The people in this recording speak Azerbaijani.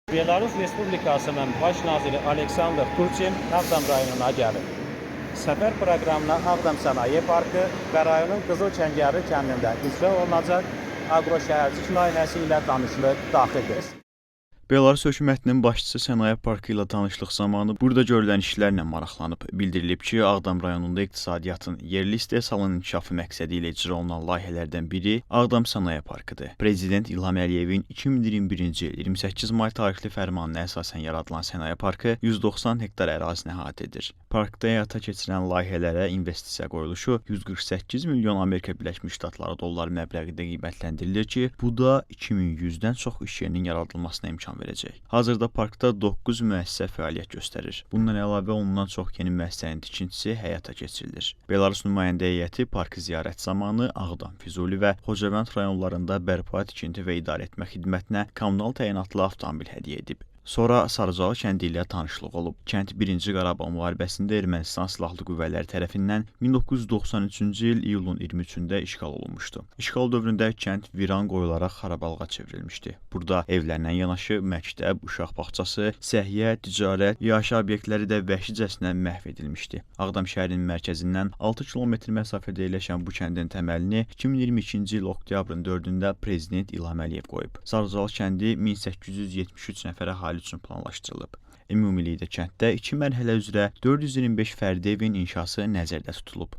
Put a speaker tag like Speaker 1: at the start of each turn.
Speaker 1: Belarus Respublikasının Baş naziri Aleksandr Turchin Ağdam rayonuna gəlib. Səfər proqramına Ağdam Sənaye Parkı və rayonun Qızıl Çəngəri kəndində icra olunacaq agroşəhərcilik layihəsi ilə tanışlıq daxildir.
Speaker 2: Belarus hökumətinin başçısı Sənaye Parkı ilə tanışlıq zamanı burada görülən işlərlə maraqlanıb. Bildirilib ki, Ağdam rayonunda iqtisadiyyatın yerli istehsalının inkişafı məqsədi ilə icra olunan layihələrdən biri Ağdam Sənaye Parkıdır. Prezident İlham Əliyevin 2021-ci il 28 may tarixli fərmanına əsasən yaradılan Sənaye Parkı 190 hektar ərazini əhatə edir. Parkda həyata keçirilən layihələrə investisiya qoyuluşu 148 milyon Amerika Birləşmiş Ştatları dolları məbləğində qiymətləndirilir ki, bu da 2100-dən çox iş yerinin yaradılmasına imkan verəcək. Hazırda parkda 9 müəssisə fəaliyyət göstərir. Bundan əlavə ondan çox yeni müəssisənin tikintisi həyata keçirilir. Belarus nümayəndə heyəti parkı ziyarət zamanı Ağdam, Füzuli və Xocavənd rayonlarında bərpa, tikinti və idarə etmə xidmətinə kommunal təyinatlı avtomobil hədiyyə edib. Sonra Sarıcalı kəndi ilə tanışlıq olub. Kənd 1-ci Qarabağ müharibəsində Ermənistan silahlı qüvvələri tərəfindən 1993-cü il iyulun 23-də işğal olunmuşdu. İşğal dövründə kənd viran qoyularaq xarabalığa çevrilmişdi. Burada evlərlə yanaşı məktəb, uşaq bağçası, səhiyyə, ticarət, yaşayış obyektləri də vəhşicəsinə məhv edilmişdi. Ağdam şəhərinin mərkəzindən 6 kilometr məsafədə yerləşən bu kəndin təməlini 2022-ci il oktyabrın 4-də Prezident İlham Əliyev qoyub. Sarıcalı kəndi 1873 nəfər əhali üçün planlaşdırılıb. Ümumilikdə kənddə 2 mərhələ üzrə 425 fərdi evin inşası nəzərdə tutulub.